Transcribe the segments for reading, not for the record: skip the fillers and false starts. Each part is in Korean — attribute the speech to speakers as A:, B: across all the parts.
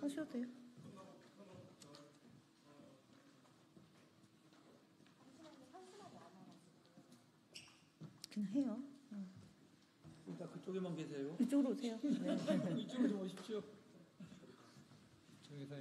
A: 하셔도 돼요. 그냥 해요.
B: 일단 그쪽에만 계세요.
A: 이쪽으로 오세요. 네.
B: 이쪽으로 좀 오십시오.
C: 저기서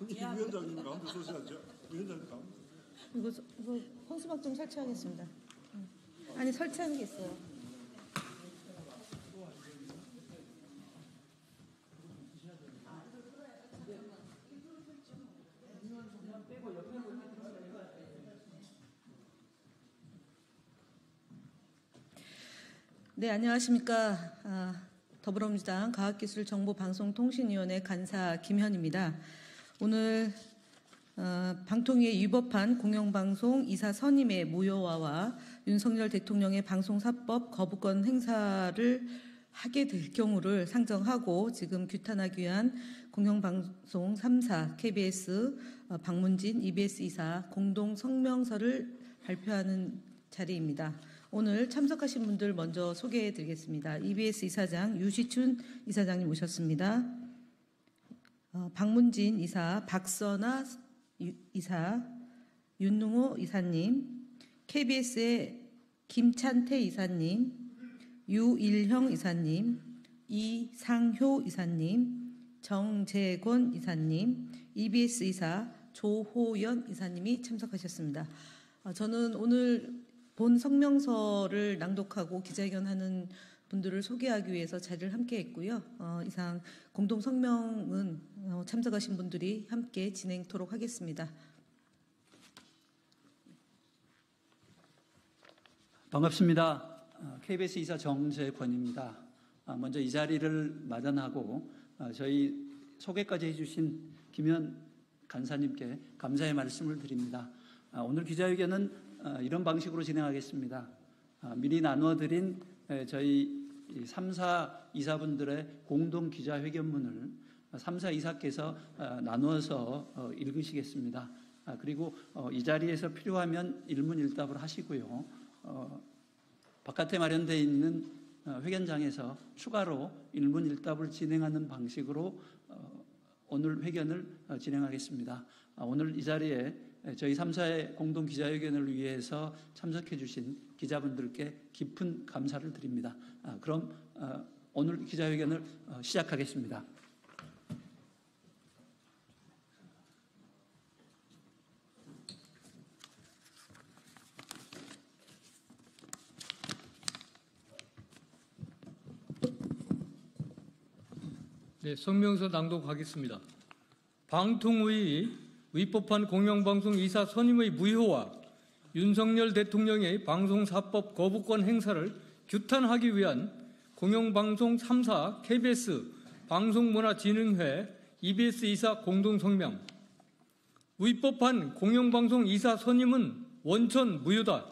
C: 이렇게
D: 위원장님 가운데 서셔야죠. 위원장님 가운데.
A: 이거 혼수막 좀 설치하겠습니다. 아니 설치하는 게 있어요. 네, 안녕하십니까. 더불어민주당 과학기술정보방송통신위원회 간사 김현입니다. 오늘 방통위에 위법한 공영방송 이사 선임의 무효화와 윤석열 대통령의 방송사법 거부권 행사를 하게 될 경우를 상정하고 지금 규탄하기 위한 공영방송 3사 KBS, 박문진, EBS 이사 공동 성명서를 발표하는 자리입니다. 오늘 참석하신 분들 먼저 소개해 드리겠습니다. EBS 이사장 유시춘 이사장님 오셨습니다. 박문진 이사, 박선아 이사, 윤능호 이사님, KBS의 김찬태 이사님, 유일형 이사님, 이상효 이사님, 정재권 이사님, EBS 이사 조호연 이사님이 참석하셨습니다. 저는 오늘 본 성명서를 낭독하고 기자회견하는 분들을 소개하기 위해서 자리를 함께 했고요. 이상 공동 성명은 참석하신 분들이 함께 진행토록 하겠습니다.
B: 반갑습니다. KBS 이사 정재권입니다. 먼저 이 자리를 마련하고 저희 소개까지 해주신 김현 간사님께 감사의 말씀을 드립니다. 오늘 기자회견은 이런 방식으로 진행하겠습니다. 미리 나누어드린 저희 3사 이사분들의 공동 기자회견문을 3사 이사께서 나누어서 읽으시겠습니다. 그리고 이 자리에서 필요하면 일문일답을 하시고요. 바깥에 마련되어 있는 회견장에서 추가로 일문일답을 진행하는 방식으로 오늘 회견을 진행하겠습니다. 오늘 이 자리에 저희 3사의 공동 기자회견을 위해서 참석해 주신 기자분들께 깊은 감사를 드립니다. 그럼 오늘 기자회견을 시작하겠습니다.
C: 네, 성명서 낭독하겠습니다. 방통위 위법한 공영방송 이사 선임의 무효와 윤석열 대통령의 방송사법 거부권 행사를 규탄하기 위한 공영방송 3사 KBS 방송문화진흥회 EBS 이사 공동성명. 위법한 공영방송 이사 선임은 원천 무효다.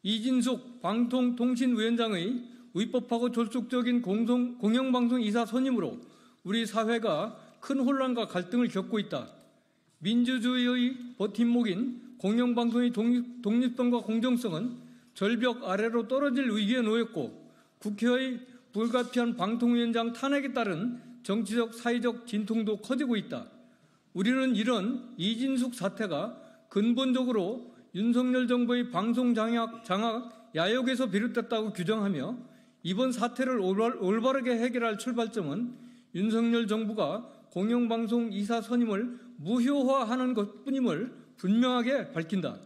C: 이진숙 방통통신위원장의 위법하고 졸속적인 공영방송 이사 선임으로 우리 사회가 큰 혼란과 갈등을 겪고 있다. 민주주의의 버팀목인 공영방송의 독립성과 공정성은 절벽 아래로 떨어질 위기에 놓였고 국회의 불가피한 방통위원장 탄핵에 따른 정치적 사회적 진통도 커지고 있다. 우리는 이런 이진숙 사태가 근본적으로 윤석열 정부의 방송 장악 야욕에서 비롯됐다고 규정하며 이번 사태를 올바르게 해결할 출발점은 윤석열 정부가 공영방송 이사 선임을 무효화하는 것뿐임을 분명하게 밝힌다.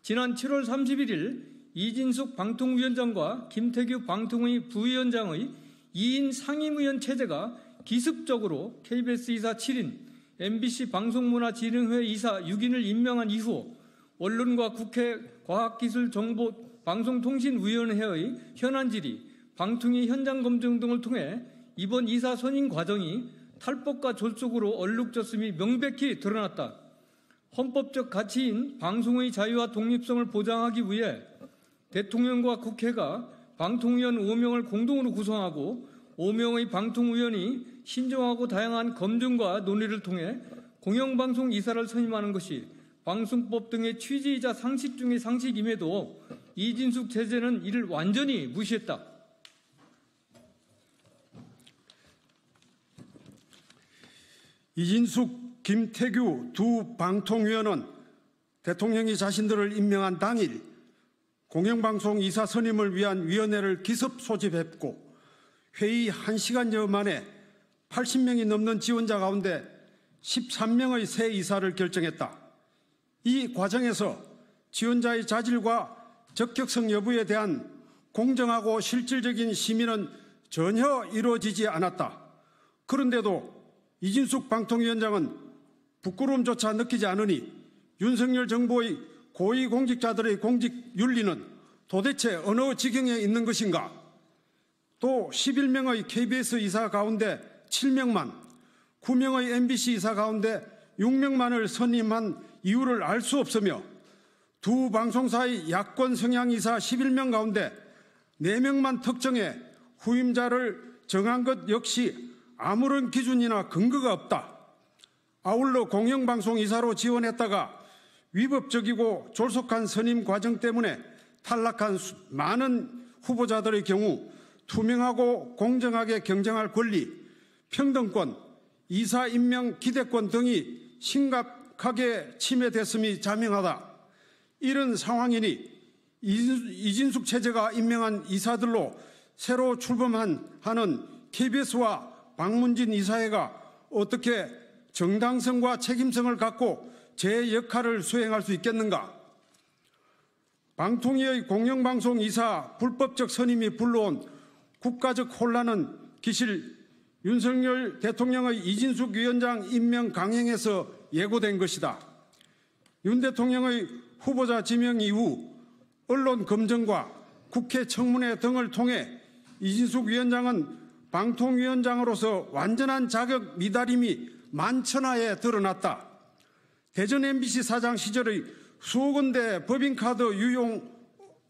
C: 지난 7월 31일 이진숙 방통위원장과 김태규 방통위 부위원장의 2인 상임위원 체제가 기습적으로 KBS 이사 7인, MBC 방송문화진흥회 이사 6인을 임명한 이후 언론과 국회 과학기술정보방송통신위원회의 현안질의, 방통위 현장 검증 등을 통해 이번 이사 선임 과정이 탈법과 졸속으로 얼룩졌음이 명백히 드러났다. 헌법적 가치인 방송의 자유와 독립성을 보장하기 위해 대통령과 국회가 방통위원 5명을 공동으로 구성하고 5명의 방통위원이 신중하고 다양한 검증과 논의를 통해 공영방송 이사를 선임하는 것이 방송법 등의 취지이자 상식 중의 상식임에도 이진숙 체제는 이를 완전히 무시했다.
E: 이진숙, 김태규 두 방통위원은 대통령이 자신들을 임명한 당일 공영방송 이사 선임을 위한 위원회를 기습 소집했고 회의 1시간여 만에 80명이 넘는 지원자 가운데 13명의 새 이사를 결정했다. 이 과정에서 지원자의 자질과 적격성 여부에 대한 공정하고 실질적인 심의는 전혀 이루어지지 않았다. 그런데도 이진숙 방통위원장은 부끄러움조차 느끼지 않으니 윤석열 정부의 고위공직자들의 공직 윤리는 도대체 어느 지경에 있는 것인가? 또 11명의 KBS 이사 가운데 7명만, 9명의 MBC 이사 가운데 6명만을 선임한 이유를 알 수 없으며 두 방송사의 야권 성향 이사 11명 가운데 4명만 특정해 후임자를 정한 것 역시 아무런 기준이나 근거가 없다. 아울러 공영방송 이사로 지원했다가 위법적이고 졸속한 선임 과정 때문에 탈락한 많은 후보자들의 경우 투명하고 공정하게 경쟁할 권리, 평등권, 이사 임명 기대권 등이 심각하게 침해됐음이 자명하다. 이런 상황이니 이진숙 체제가 임명한 이사들로 새로 출범하는 KBS와 박문진 이사회가 어떻게 정당성과 책임성을 갖고 제 역할을 수행할 수 있겠는가? 방통위의 공영방송 이사 불법적 선임이 불러온 국가적 혼란은 기실 윤석열 대통령의 이진숙 위원장 임명 강행에서 예고된 것이다. 윤 대통령의 후보자 지명 이후 언론 검증과 국회 청문회 등을 통해 이진숙 위원장은 방통위원장으로서 완전한 자격 미달임이 만천하에 드러났다. 대전 MBC 사장 시절의 수억 원대 법인카드 유용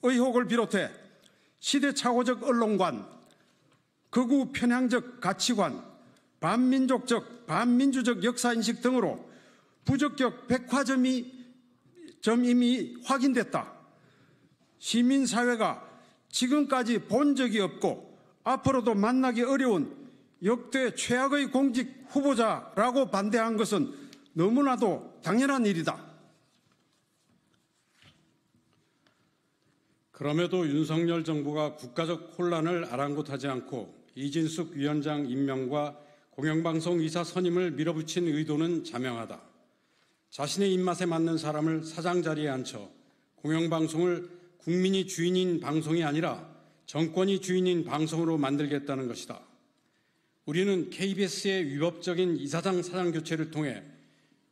E: 의혹을 비롯해 시대착오적 언론관, 극우 편향적 가치관, 반민족적, 반민주적 역사인식 등으로 부적격 백화점이 이미 확인됐다. 시민사회가 지금까지 본 적이 없고 앞으로도 만나기 어려운 역대 최악의 공직 후보자라고 반대한 것은 너무나도 당연한 일이다.
F: 그럼에도 윤석열 정부가 국가적 혼란을 아랑곳하지 않고 이진숙 위원장 임명과 공영방송 이사 선임을 밀어붙인 의도는 자명하다. 자신의 입맛에 맞는 사람을 사장 자리에 앉혀 공영방송을 국민이 주인인 방송이 아니라 정권이 주인인 방송으로 만들겠다는 것이다. 우리는 KBS의 위법적인 이사장 사장 교체를 통해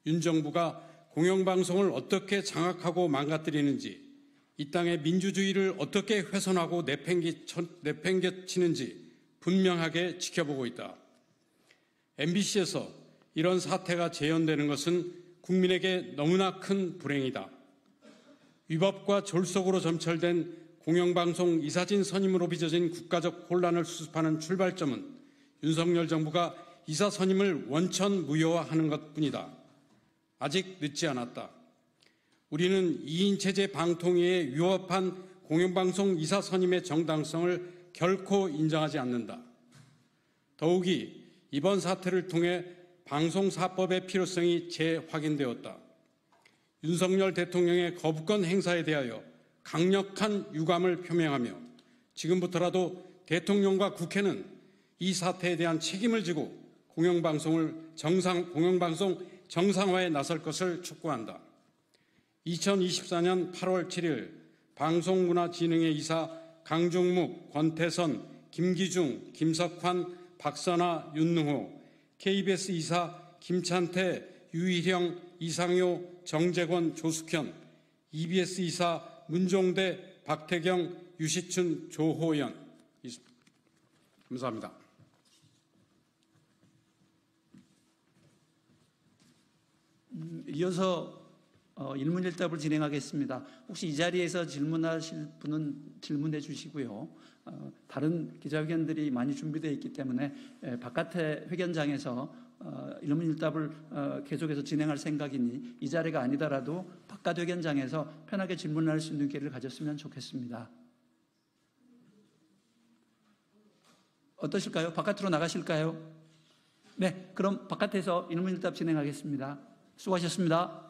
F: 윤 정부가 공영방송을 어떻게 장악하고 망가뜨리는지, 이 땅의 민주주의를 어떻게 훼손하고 내팽개치는지 분명하게 지켜보고 있다. MBC에서 이런 사태가 재현되는 것은 국민에게 너무나 큰 불행이다. 위법과 졸속으로 점철된 공영방송 이사진 선임으로 빚어진 국가적 혼란을 수습하는 출발점은 윤석열 정부가 이사 선임을 원천 무효화하는 것뿐이다. 아직 늦지 않았다. 우리는 2인 체제 방통위에 위협한 공영방송 이사 선임의 정당성을 결코 인정하지 않는다. 더욱이 이번 사태를 통해 방송사법의 필요성이 재확인되었다. 윤석열 대통령의 거부권 행사에 대하여 강력한 유감을 표명하며 지금부터라도 대통령과 국회는 이 사태에 대한 책임을 지고 공영방송 정상화에 나설 것을 촉구한다. 2024년 8월 7일 방송문화진흥회 이사 강종묵, 권태선, 김기중, 김석환, 박선아, 윤능호, KBS 이사 김찬태, 유희령, 이상효, 정재권, 조숙현, EBS 이사 문종대, 박태경, 유시춘, 조호연. 감사합니다.
B: 이어서 일문일답을 진행하겠습니다. 혹시 이 자리에서 질문하실 분은 질문해 주시고요. 다른 기자회견들이 많이 준비되어 있기 때문에 바깥의 회견장에서 일문일답을 계속해서 진행할 생각이니 이 자리가 아니더라도 바깥 의견장에서 편하게 질문할 수 있는 기회를 가졌으면 좋겠습니다. 어떠실까요? 바깥으로 나가실까요? 네, 그럼 바깥에서 일문일답 진행하겠습니다. 수고하셨습니다.